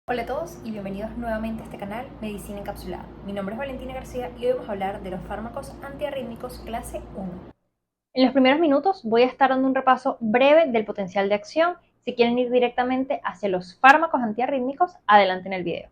Hola a todos y bienvenidos nuevamente a este canal Medicina Encapsulada. Mi nombre es Valentina García y hoy vamos a hablar de los fármacos antiarrítmicos clase 1. En los primeros minutos voy a estar dando un repaso breve del potencial de acción. Si quieren ir directamente hacia los fármacos antiarrítmicos, adelante en el video.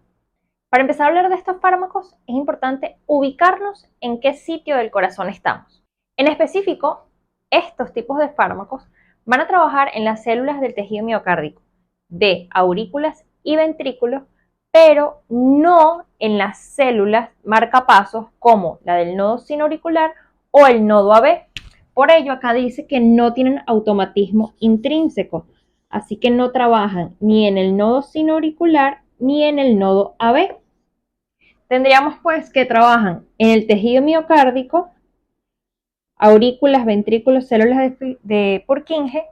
Para empezar a hablar de estos fármacos es importante ubicarnos en qué sitio del corazón estamos. En específico, estos tipos de fármacos van a trabajar en las células del tejido miocárdico, de aurículas y ventrículos, pero no en las células marcapasos como la del nodo sinauricular o el nodo AB. Por ello, acá dice que no tienen automatismo intrínseco, así que no trabajan ni en el nodo sinauricular ni en el nodo AB. Tendríamos pues que trabajan en el tejido miocárdico, aurículas, ventrículos, células de Purkinje,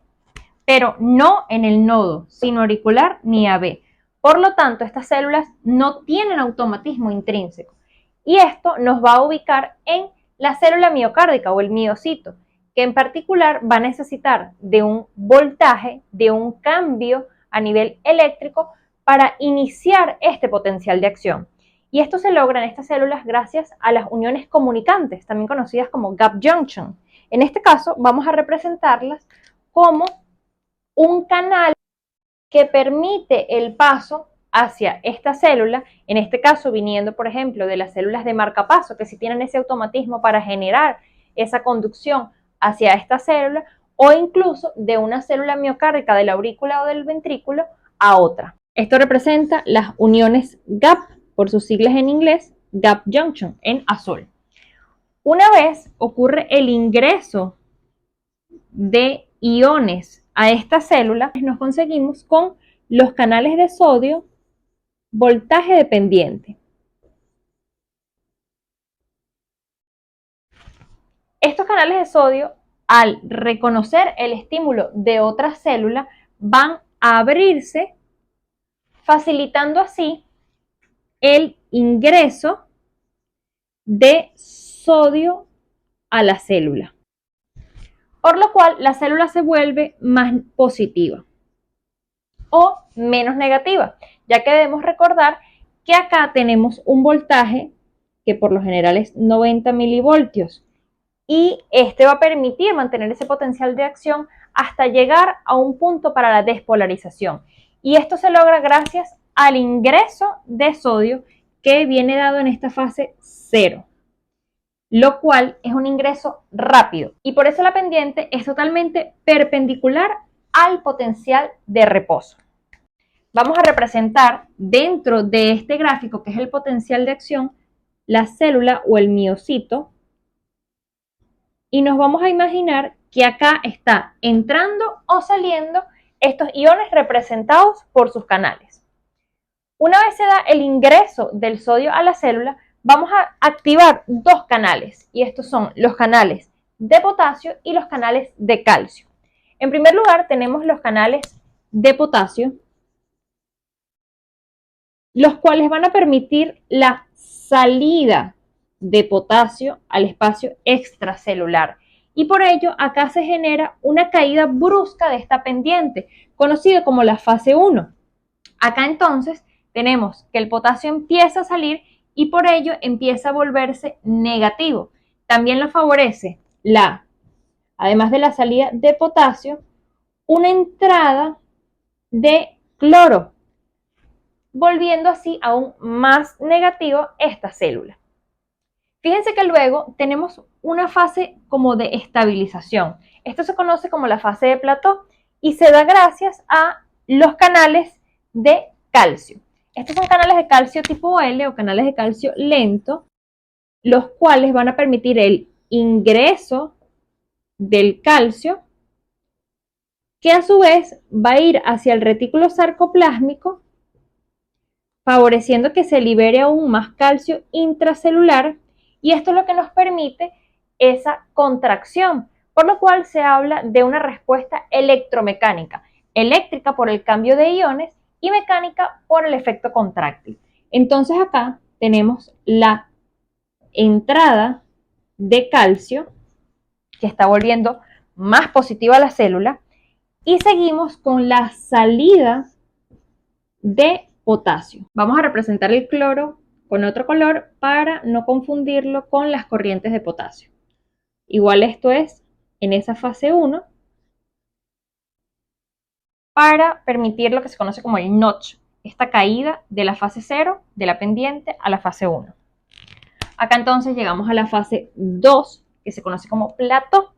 pero no en el nodo sinauricular ni AB. Por lo tanto, estas células no tienen automatismo intrínseco. Y esto nos va a ubicar en la célula miocárdica o el miocito, que en particular va a necesitar de un voltaje, de un cambio a nivel eléctrico para iniciar este potencial de acción. Y esto se logra en estas células gracias a las uniones comunicantes, también conocidas como gap junction. En este caso, vamos a representarlas como un canal que permite el paso hacia esta célula, en este caso viniendo, por ejemplo, de las células de marcapaso, que sí tienen ese automatismo para generar esa conducción hacia esta célula, o incluso de una célula miocárdica de la aurícula o del ventrículo a otra. Esto representa las uniones GAP, por sus siglas en inglés, gap junction, en azul. Una vez ocurre el ingreso de iones a esta célula, nos conseguimos con los canales de sodio voltaje dependiente. Estos canales de sodio, al reconocer el estímulo de otra célula, van a abrirse, facilitando así el ingreso de sodio a la célula, por lo cual la célula se vuelve más positiva o menos negativa, ya que debemos recordar que acá tenemos un voltaje que por lo general es 90 milivoltios y este va a permitir mantener ese potencial de acción hasta llegar a un punto para la despolarización. Y esto se logra gracias al ingreso de sodio que viene dado en esta fase 0, lo cual es un ingreso rápido y por eso la pendiente es totalmente perpendicular al potencial de reposo. Vamos a representar dentro de este gráfico, que es el potencial de acción, la célula o el miocito, y nos vamos a imaginar que acá está entrando o saliendo estos iones representados por sus canales. Una vez se da el ingreso del sodio a la célula, vamos a activar dos canales, y estos son los canales de potasio y los canales de calcio. En primer lugar, tenemos los canales de potasio, los cuales van a permitir la salida de potasio al espacio extracelular. Y por ello acá se genera una caída brusca de esta pendiente, conocida como la fase 1. Acá entonces tenemos que el potasio empieza a salir y por ello empieza a volverse negativo. También lo favorece además de la salida de potasio, una entrada de cloro, volviendo así aún más negativo esta célula. Fíjense que luego tenemos una fase como de estabilización. Esto se conoce como la fase de Plató y se da gracias a los canales de calcio. Estos son canales de calcio tipo L o canales de calcio lento, los cuales van a permitir el ingreso del calcio, que a su vez va a ir hacia el retículo sarcoplásmico, favoreciendo que se libere aún más calcio intracelular, y esto es lo que nos permite esa contracción, por lo cual se habla de una respuesta electromecánica, eléctrica por el cambio de iones y mecánica por el efecto contráctil. Entonces acá tenemos la entrada de calcio que está volviendo más positiva a la célula, y seguimos con la salida de potasio. Vamos a representar el cloro con otro color para no confundirlo con las corrientes de potasio. Igual esto es en esa fase 1 para permitir lo que se conoce como el notch, esta caída de la fase 0, de la pendiente, a la fase 1. Acá entonces llegamos a la fase 2, que se conoce como plató.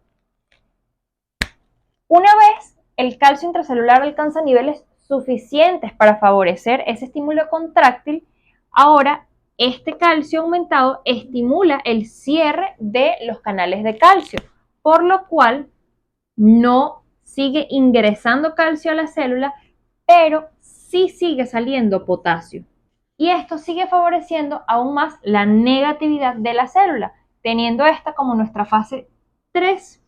Una vez el calcio intracelular alcanza niveles suficientes para favorecer ese estímulo contráctil, ahora este calcio aumentado estimula el cierre de los canales de calcio, por lo cual no sigue ingresando calcio a la célula, pero sí sigue saliendo potasio. Y esto sigue favoreciendo aún más la negatividad de la célula, teniendo esta como nuestra fase 3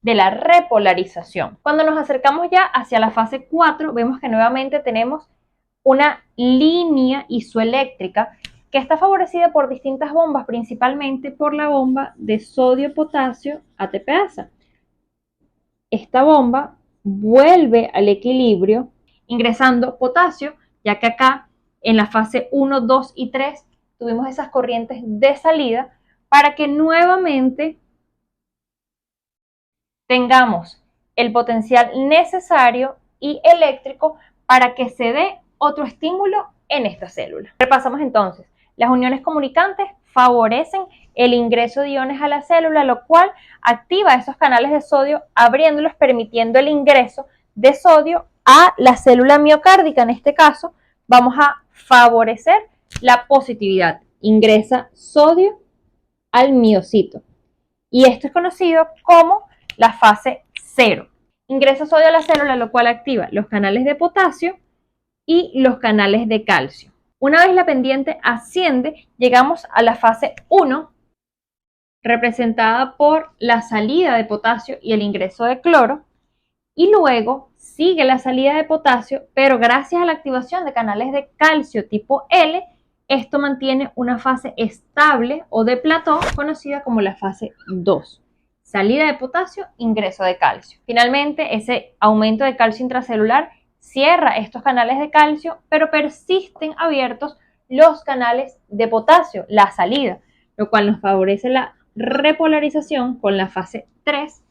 de la repolarización. Cuando nos acercamos ya hacia la fase 4, vemos que nuevamente tenemos una línea isoeléctrica que está favorecida por distintas bombas, principalmente por la bomba de sodio-potasio ATPasa. Esta bomba vuelve al equilibrio ingresando potasio, ya que acá en la fase 1, 2 y 3 tuvimos esas corrientes de salida para que nuevamente tengamos el potencial necesario y eléctrico para que se dé otro estímulo en esta célula. Repasamos entonces, las uniones comunicantes favorecen el ingreso de iones a la célula, lo cual activa esos canales de sodio, abriéndolos, permitiendo el ingreso de sodio a la célula miocárdica. En este caso, vamos a favorecer la positividad. Ingresa sodio al miocito. Y esto es conocido como la fase 0. Ingresa sodio a la célula, lo cual activa los canales de potasio y los canales de calcio. Una vez la pendiente asciende, llegamos a la fase 1, representada por la salida de potasio y el ingreso de cloro, y luego sigue la salida de potasio, pero gracias a la activación de canales de calcio tipo L, esto mantiene una fase estable o de plató conocida como la fase 2. Salida de potasio, ingreso de calcio. Finalmente, ese aumento de calcio intracelular cierra estos canales de calcio, pero persisten abiertos los canales de potasio, la salida, lo cual nos favorece la repolarización con la fase 3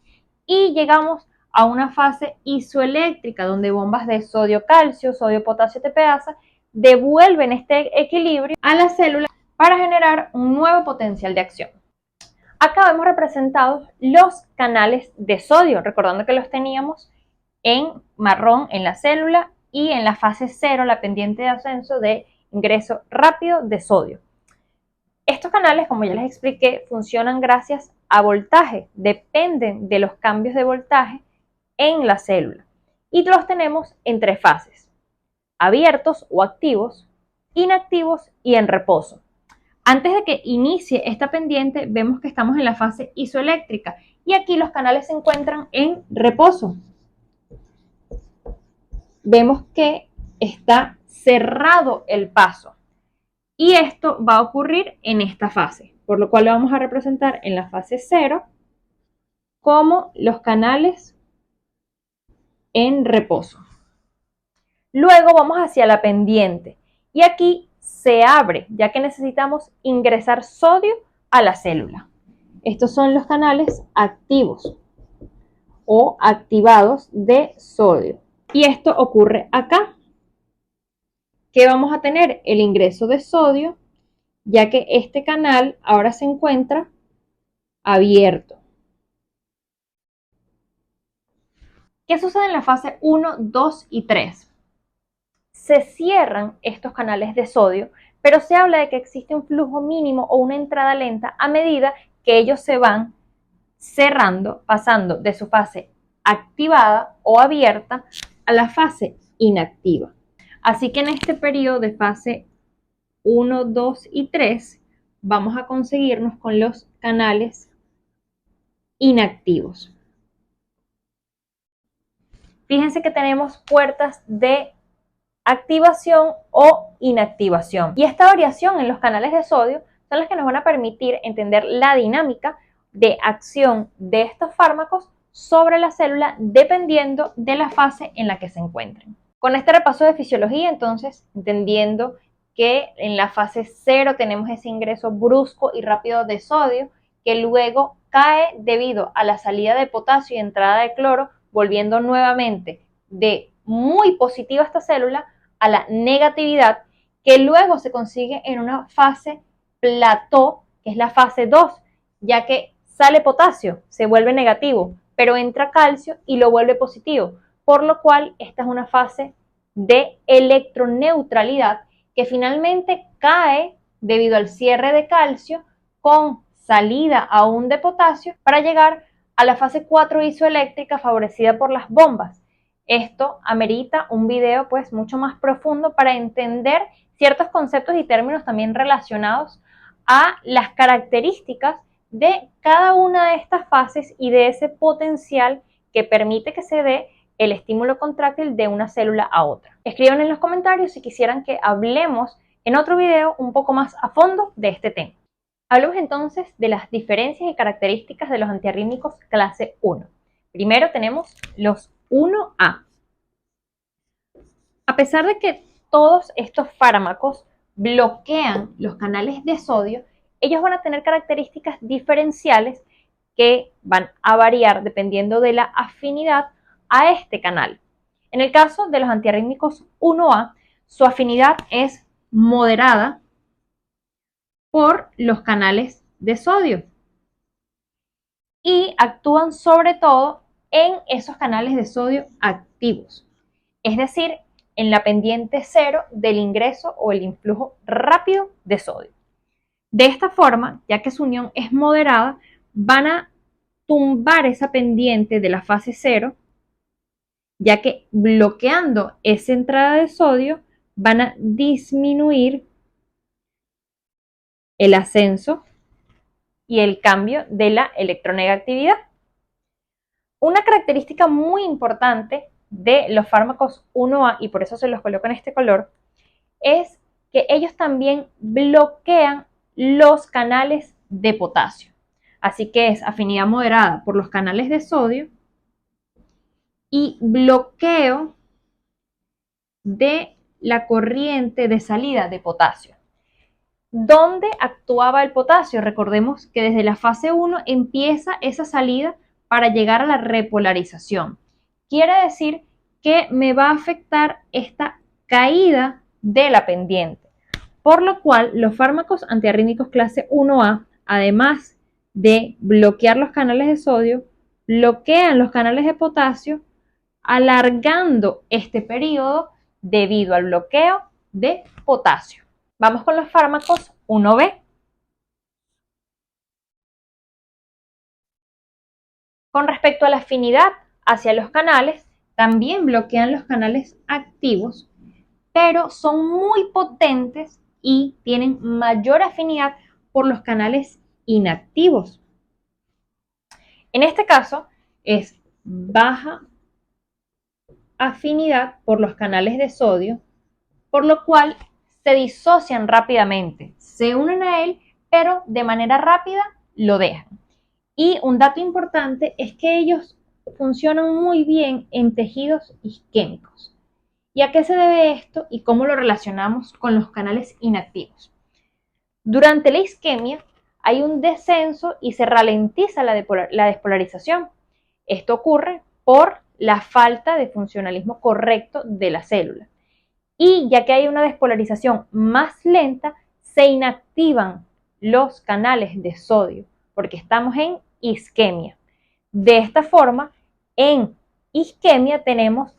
y llegamos a una fase isoeléctrica donde bombas de sodio-calcio, sodio-potasio ATPasa devuelven este equilibrio a la célula para generar un nuevo potencial de acción. Acá vemos representados los canales de sodio, recordando que los teníamos en marrón en la célula y en la fase 0, la pendiente de ascenso de ingreso rápido de sodio. Estos canales, como ya les expliqué, funcionan gracias a voltaje, dependen de los cambios de voltaje en la célula. Y los tenemos en 3 fases: abiertos o activos, inactivos y en reposo. Antes de que inicie esta pendiente, vemos que estamos en la fase isoeléctrica y aquí los canales se encuentran en reposo. Vemos que está cerrado el paso y esto va a ocurrir en esta fase, por lo cual lo vamos a representar en la fase 0 como los canales en reposo. Luego vamos hacia la pendiente y aquí se abre, ya que necesitamos ingresar sodio a la célula. Estos son los canales activos o activados de sodio. Y esto ocurre acá, que vamos a tener el ingreso de sodio, ya que este canal ahora se encuentra abierto. ¿Qué sucede en la fase 1, 2 y 3? Se cierran estos canales de sodio, pero se habla de que existe un flujo mínimo o una entrada lenta a medida que ellos se van cerrando, pasando de su fase activada o abierta a la fase inactiva. Así que en este periodo de fase 1, 2 y 3 vamos a conseguirnos con los canales inactivos. Fíjense que tenemos puertas de activación o inactivación. Y esta variación en los canales de sodio son las que nos van a permitir entender la dinámica de acción de estos fármacos sobre la célula dependiendo de la fase en la que se encuentren. Con este repaso de fisiología, entonces, entendiendo que en la fase 0 tenemos ese ingreso brusco y rápido de sodio, que luego cae debido a la salida de potasio y entrada de cloro, volviendo nuevamente de muy positiva esta célula a la negatividad, que luego se consigue en una fase plató, que es la fase 2, ya que sale potasio, se vuelve negativo, pero entra calcio y lo vuelve positivo, por lo cual esta es una fase de electroneutralidad que finalmente cae debido al cierre de calcio con salida aún de potasio para llegar a la fase 4 isoeléctrica favorecida por las bombas. Esto amerita un video pues mucho más profundo para entender ciertos conceptos y términos también relacionados a las características de cada una de estas fases y de ese potencial que permite que se dé el estímulo contráctil de una célula a otra. Escriban en los comentarios si quisieran que hablemos en otro video un poco más a fondo de este tema. Hablemos entonces de las diferencias y características de los antiarrítmicos clase 1. Primero tenemos los 1A. A pesar de que todos estos fármacos bloquean los canales de sodio, ellos van a tener características diferenciales que van a variar dependiendo de la afinidad a este canal. En el caso de los antiarrítmicos 1A, su afinidad es moderada por los canales de sodio y actúan sobre todo en esos canales de sodio activos, es decir, en la pendiente cero del ingreso o el influjo rápido de sodio. De esta forma, ya que su unión es moderada, van a tumbar esa pendiente de la fase 0, ya que bloqueando esa entrada de sodio van a disminuir el ascenso y el cambio de la electronegatividad. Una característica muy importante de los fármacos 1A, y por eso se los coloco en este color, es que ellos también bloquean los canales de potasio. Así que es afinidad moderada por los canales de sodio y bloqueo de la corriente de salida de potasio. ¿Dónde actuaba el potasio? Recordemos que desde la fase 1 empieza esa salida para llegar a la repolarización. Quiere decir que me va a afectar esta caída de la pendiente, por lo cual los fármacos antiarrítmicos clase 1A, además de bloquear los canales de sodio, bloquean los canales de potasio, alargando este periodo debido al bloqueo de potasio. Vamos con los fármacos 1B. Con respecto a la afinidad hacia los canales, también bloquean los canales activos, pero son muy potentes y tienen mayor afinidad por los canales inactivos. En este caso es baja afinidad por los canales de sodio, por lo cual se disocian rápidamente, se unen a él, pero de manera rápida lo dejan. Y un dato importante es que ellos funcionan muy bien en tejidos isquémicos. ¿Y a qué se debe esto y cómo lo relacionamos con los canales inactivos? Durante la isquemia hay un descenso y se ralentiza la despolarización. Esto ocurre por la falta de funcionalismo correcto de la célula. Y ya que hay una despolarización más lenta, se inactivan los canales de sodio, porque estamos en isquemia. De esta forma, en isquemia tenemos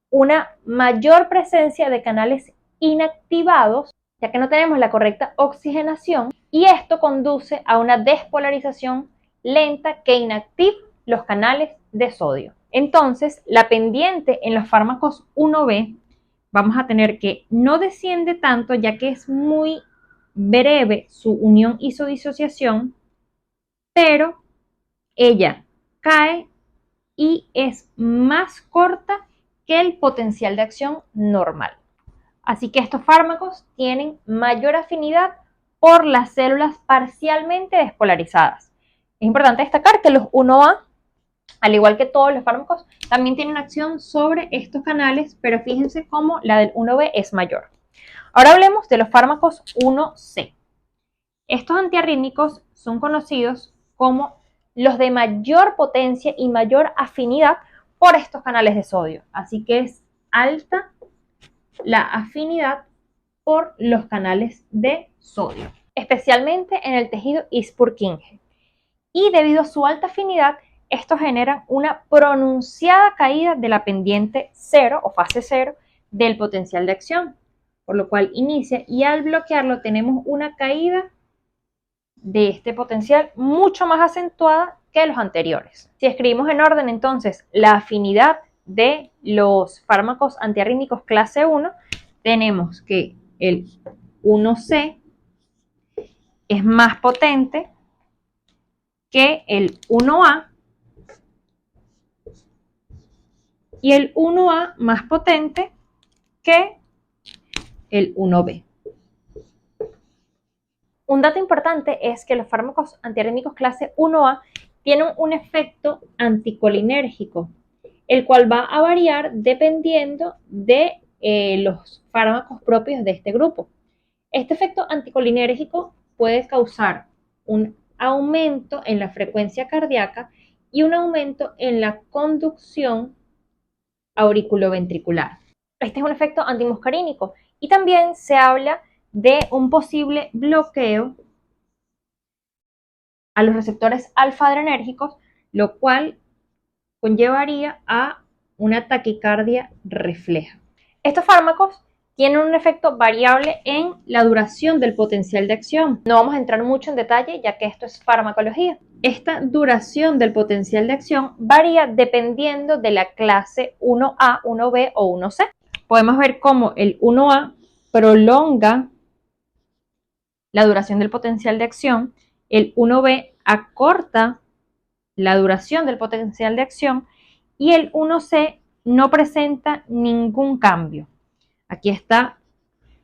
una mayor presencia de canales inactivados, ya que no tenemos la correcta oxigenación, y esto conduce a una despolarización lenta que inactiva los canales de sodio. Entonces, la pendiente en los fármacos 1B vamos a tener que no desciende tanto, ya que es muy breve su unión isodisociación, pero ella cae y es más corta que el potencial de acción normal. Así que estos fármacos tienen mayor afinidad por las células parcialmente despolarizadas. Es importante destacar que los 1A Al igual que todos los fármacos, también tienen acción sobre estos canales, pero fíjense cómo la del 1B es mayor. Ahora hablemos de los fármacos 1C. Estos antiarrítmicos son conocidos como los de mayor potencia y mayor afinidad por estos canales de sodio. Así que es alta la afinidad por los canales de sodio, especialmente en el tejido His-Purkinje. Y debido a su alta afinidad, esto genera una pronunciada caída de la pendiente cero o fase cero del potencial de acción, por lo cual inicia y al bloquearlo tenemos una caída de este potencial mucho más acentuada que los anteriores. Si escribimos en orden entonces la afinidad de los fármacos antiarrítmicos clase 1, tenemos que el 1C es más potente que el 1A y el 1A más potente que el 1B. Un dato importante es que los fármacos antiarrítmicos clase 1A tienen un efecto anticolinérgico, el cual va a variar dependiendo de los fármacos propios de este grupo. Este efecto anticolinérgico puede causar un aumento en la frecuencia cardíaca y un aumento en la conducción auriculoventricular. Este es un efecto antimuscarínico y también se habla de un posible bloqueo a los receptores alfa-adrenérgicos, lo cual conllevaría a una taquicardia refleja. Estos fármacos tienen un efecto variable en la duración del potencial de acción. No vamos a entrar mucho en detalle ya que esto es farmacología. Esta duración del potencial de acción varía dependiendo de la clase 1A, 1B o 1C. Podemos ver cómo el 1A prolonga la duración del potencial de acción, el 1B acorta la duración del potencial de acción y el 1C no presenta ningún cambio. Aquí está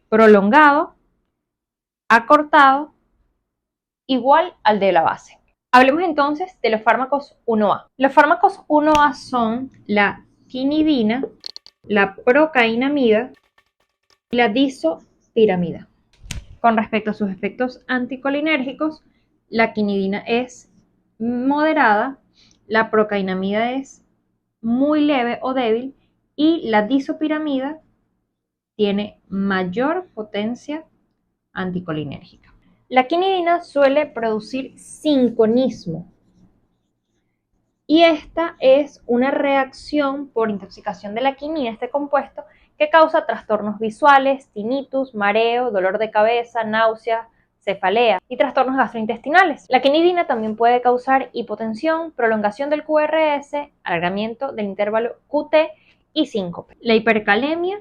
prolongado, acortado, igual al de la base. Hablemos entonces de los fármacos 1A. Los fármacos 1A son la quinidina, la procainamida y la disopiramida. Con respecto a sus efectos anticolinérgicos, la quinidina es moderada, la procainamida es muy leve o débil y la disopiramida tiene mayor potencia anticolinérgica. La quinidina suele producir sinconismo y esta es una reacción por intoxicación de la quinina, este compuesto, que causa trastornos visuales, tinnitus, mareo, dolor de cabeza, náusea, cefalea y trastornos gastrointestinales. La quinidina también puede causar hipotensión, prolongación del QRS, alargamiento del intervalo QT y síncope. La hipercalemia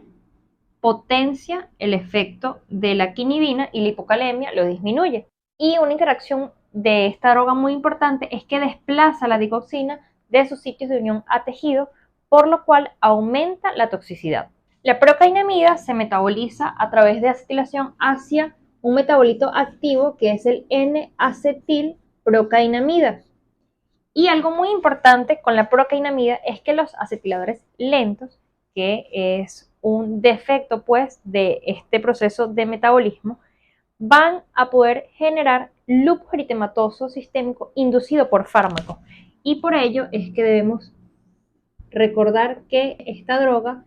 potencia el efecto de la quinidina y la hipocalemia lo disminuye. Y una interacción de esta droga muy importante es que desplaza la digoxina de sus sitios de unión a tejido, por lo cual aumenta la toxicidad. La procainamida se metaboliza a través de acetilación hacia un metabolito activo que es el N-acetilprocainamida. Y algo muy importante con la procainamida es que los acetiladores lentos, que es un defecto pues de este proceso de metabolismo, van a poder generar lupus eritematoso sistémico inducido por fármaco. Y por ello es que debemos recordar que esta droga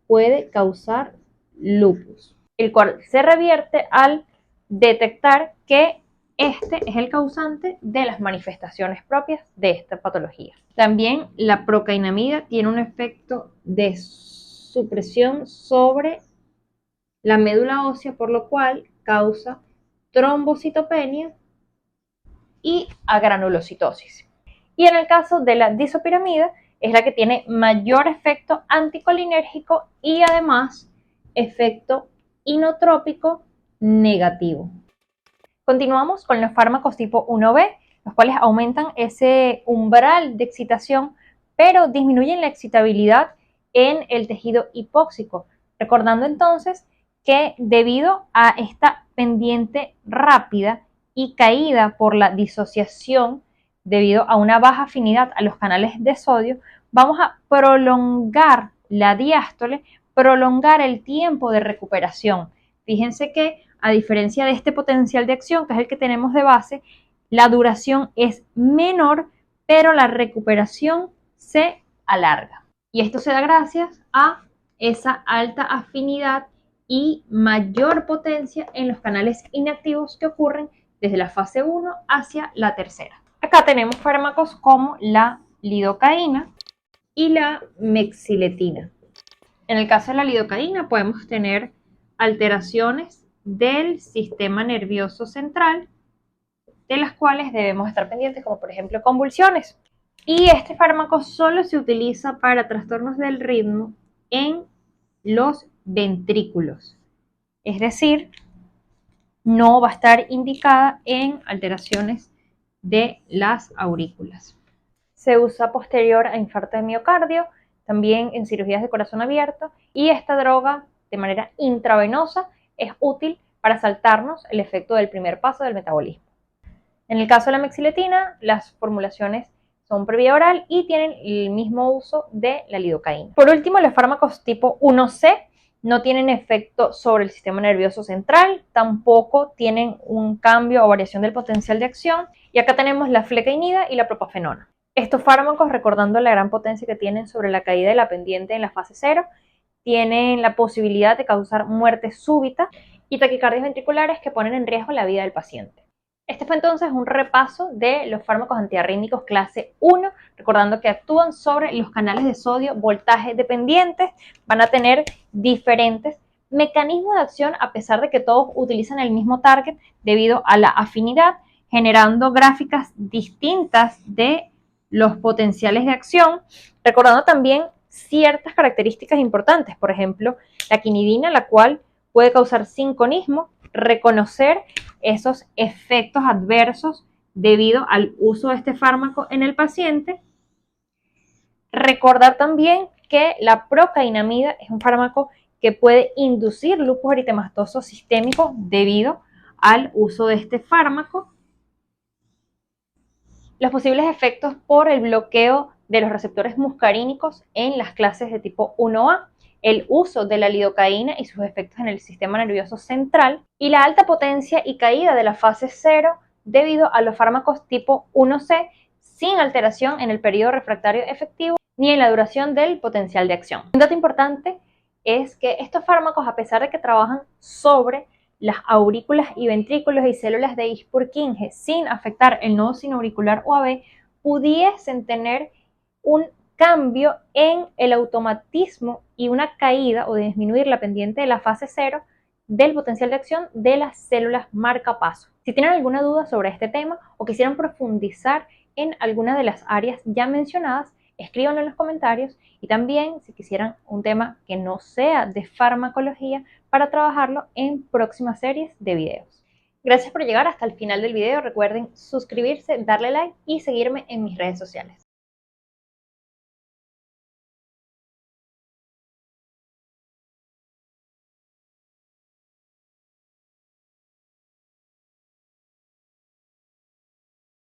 puede causar lupus, el cual se revierte al detectar que este es el causante de las manifestaciones propias de esta patología. También la procainamida tiene un efecto de supresión sobre la médula ósea, por lo cual causa trombocitopenia y agranulocitosis. Y en el caso de la disopiramida, es la que tiene mayor efecto anticolinérgico y además efecto inotrópico negativo. Continuamos con los fármacos tipo 1B, los cuales aumentan ese umbral de excitación, pero disminuyen la excitabilidad en el tejido hipóxico. Recordando entonces que debido a esta pendiente rápida y caída por la disociación debido a una baja afinidad a los canales de sodio, vamos a prolongar la diástole, prolongar el tiempo de recuperación. Fíjense que, a diferencia de este potencial de acción, que es el que tenemos de base, la duración es menor, pero la recuperación se alarga. Y esto se da gracias a esa alta afinidad y mayor potencia en los canales inactivos que ocurren desde la fase 1 hacia la tercera. Acá tenemos fármacos como la lidocaína y la mexiletina. En el caso de la lidocaína podemos tener alteraciones del sistema nervioso central, de las cuales debemos estar pendientes, como por ejemplo convulsiones. Y este fármaco solo se utiliza para trastornos del ritmo en los ventrículos, es decir, no va a estar indicada en alteraciones de las aurículas. Se usa posterior a infarto de miocardio, también en cirugías de corazón abierto, y esta droga de manera intravenosa es útil para saltarnos el efecto del primer paso del metabolismo. En el caso de la mexiletina, las formulaciones son por vía oral y tienen el mismo uso de la lidocaína. Por último, los fármacos tipo 1C no tienen efecto sobre el sistema nervioso central, tampoco tienen un cambio o variación del potencial de acción, y acá tenemos la flecainida y la propafenona. Estos fármacos, recordando la gran potencia que tienen sobre la caída de la pendiente en la fase 0, tienen la posibilidad de causar muerte súbita y taquicardias ventriculares que ponen en riesgo la vida del paciente. Este fue entonces un repaso de los fármacos antiarrítmicos clase 1, recordando que actúan sobre los canales de sodio voltaje dependientes, van a tener diferentes mecanismos de acción a pesar de que todos utilizan el mismo target debido a la afinidad, generando gráficas distintas de los potenciales de acción, recordando también ciertas características importantes, por ejemplo, la quinidina, la cual puede causar sinconismo, reconocer esos efectos adversos debido al uso de este fármaco en el paciente. Recordar también que la procainamida es un fármaco que puede inducir lupus eritematoso sistémico debido al uso de este fármaco. Los posibles efectos por el bloqueo de los receptores muscarínicos en las clases de tipo 1A, el uso de la lidocaína y sus efectos en el sistema nervioso central, y la alta potencia y caída de la fase 0 debido a los fármacos tipo 1C sin alteración en el periodo refractario efectivo ni en la duración del potencial de acción. Un dato importante es que estos fármacos, a pesar de que trabajan sobre las aurículas y ventrículos y células de His-Purkinje sin afectar el nodo sinoauricular o AB, pudiesen tener un cambio en el automatismo y una caída o disminuir la pendiente de la fase 0 del potencial de acción de las células marcapaso. Si tienen alguna duda sobre este tema o quisieran profundizar en alguna de las áreas ya mencionadas, escríbanlo en los comentarios, y también si quisieran un tema que no sea de farmacología para trabajarlo en próximas series de videos. Gracias por llegar hasta el final del video. Recuerden suscribirse, darle like y seguirme en mis redes sociales.